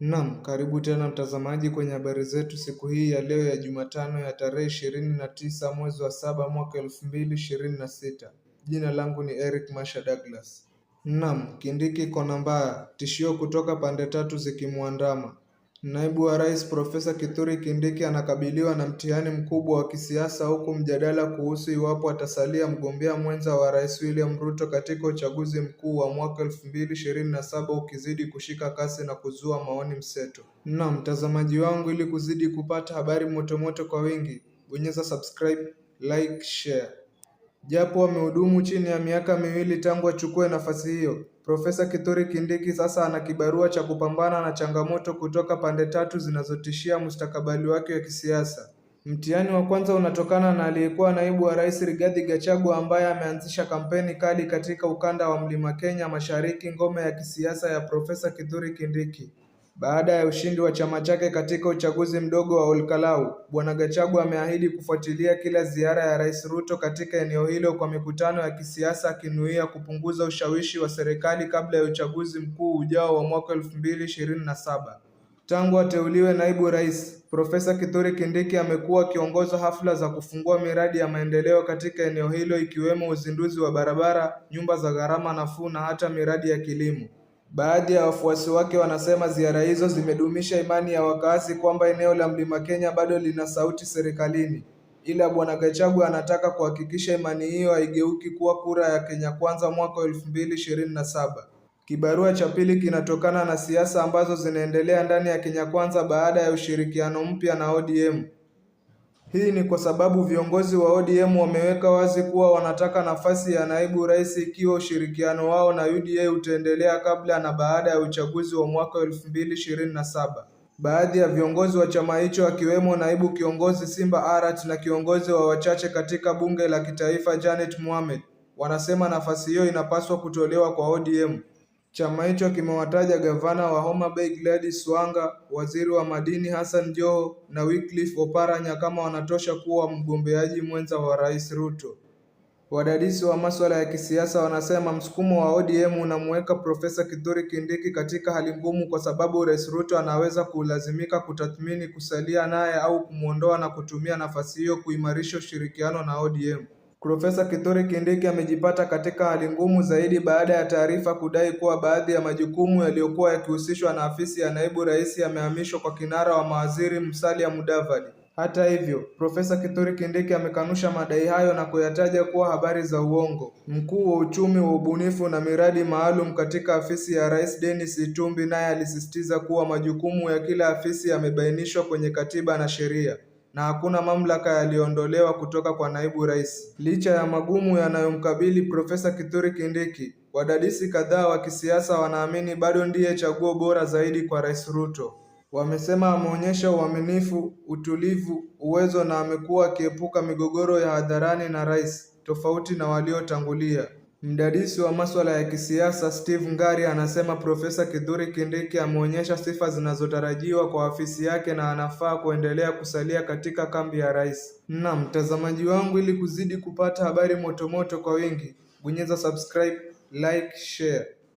Naam, karibu tena mtazamaji kwenye habari zetu siku hii ya leo ya Jumatano ya tarehe 29 mwezi wa 7 mwaka 2026. Jina langu ni Eric Masha Douglas. Naam, Kindiki kona mbaya, tishio kutoka pande tatu zikimuandama. Naibu wa Rais Profesa Kithure Kindiki anakabiliwa na mtihani mkubwa wa kisiasa huku mjadala kuhusu iwapo atasalia mgombea mwenza wa Rais William Ruto katika uchaguzi mkuu wa mwaka 2027 ukizidi kushika kasi na kuzua maoni mseto. Na mtazamaji wangu, ili kuzidi kupata habari motomoto kwa wingi, bonyeza subscribe, like, share. Japo amehudumu chini ya miaka miwili tangu achukue nafasi hiyo, Profesa Kithure Kindiki sasa ana kibarua cha kupambana na changamoto kutoka pande tatu zinazotishia mustakabali wake wa kisiasa. Mtihani wa kwanza unatokana na aliyekuwa naibu wa rais Rigathi Gachagua ambaye ameanzisha kampeni kali katika ukanda wa Mlima Kenya Mashariki, ngome ya kisiasa ya Profesa Kithure Kindiki. Baada ya ushindi wa chama chake katika uchaguzi mdogo wa Olkalau, Bwana Gachagua ameahidi kufuatilia kila ziara ya Rais Ruto katika eneo hilo kwa mikutano ya kisiasa, akinuia kupunguza ushawishi wa serikali kabla ya uchaguzi mkuu ujao wa mwaka 2027. Tangu ateuliwe naibu rais, Profesa Kithure Kindiki amekuwa akiongoza hafla za kufungua miradi ya maendeleo katika eneo hilo, ikiwemo uzinduzi wa barabara, nyumba za gharama nafuu na hata miradi ya kilimo. Baadhi ya wafuasi wake wanasema ziara hizo zimedumisha imani ya wakazi kwamba eneo la Mlima Kenya bado lina sauti serikalini. Ila Bwana Gachagua anataka kuhakikisha imani hiyo haigeuki kuwa kura ya Kenya Kwanza mwaka 2027. Kibarua cha pili kinatokana na siasa ambazo zinaendelea ndani ya Kenya Kwanza baada ya ushirikiano mpya na ODM. Hii ni kwa sababu viongozi wa ODM wameweka wazi kuwa wanataka nafasi ya naibu rais ikiwa ushirikiano wao na UDA utaendelea kabla na baada ya uchaguzi wa mwaka 2027. Baadhi ya viongozi wa chama hicho akiwemo naibu kiongozi Simba Arati na kiongozi wa wachache katika bunge la kitaifa Janet Mohamed wanasema nafasi hiyo inapaswa kutolewa kwa ODM. Chama hicho kimewataja gavana wa Homa Bay Gladys Wanga, waziri wa madini Hassan Joho na Wycliffe Oparanya kama wanatosha kuwa mgombeaji mwenza wa Rais Ruto. Wadadisi wa masuala ya kisiasa wanasema msukumo wa ODM unamweka Profesa Kithure Kindiki katika hali ngumu kwa sababu Rais Ruto anaweza kulazimika kutathmini kusalia naye au kumuondoa na kutumia nafasi hiyo kuimarisha ushirikiano na ODM. Profesa Kithure Kindiki amejipata katika hali ngumu zaidi baada ya taarifa kudai kuwa baadhi ya majukumu yaliyokuwa yakihusishwa na afisi ya naibu rais yamehamishwa kwa kinara wa mawaziri Musalia Mudavadi. Hata hivyo, Profesa Kithure Kindiki amekanusha madai hayo na kuyataja kuwa habari za uongo. Mkuu wa uchumi wa ubunifu na miradi maalum katika afisi ya Rais Dennis Itumbi naye alisisitiza kuwa majukumu ya kila afisi yamebainishwa kwenye katiba na sheria na hakuna mamlaka yaliyoondolewa kutoka kwa naibu rais. Licha ya magumu yanayomkabili Profesa Kithure Kindiki, wadadisi kadhaa wa kisiasa wanaamini bado ndiye chaguo bora zaidi kwa Rais Ruto. Wamesema ameonyesha uaminifu, utulivu, uwezo na amekuwa akiepuka migogoro ya hadharani na rais, tofauti na waliotangulia. Mdadisi wa masuala ya kisiasa Steve Ngari anasema Profesa Kithure Kindiki ameonyesha sifa zinazotarajiwa kwa afisi yake na anafaa kuendelea kusalia katika kambi ya rais. Na mtazamaji wangu, ili kuzidi kupata habari motomoto kwa wingi, bonyeza subscribe, like, share.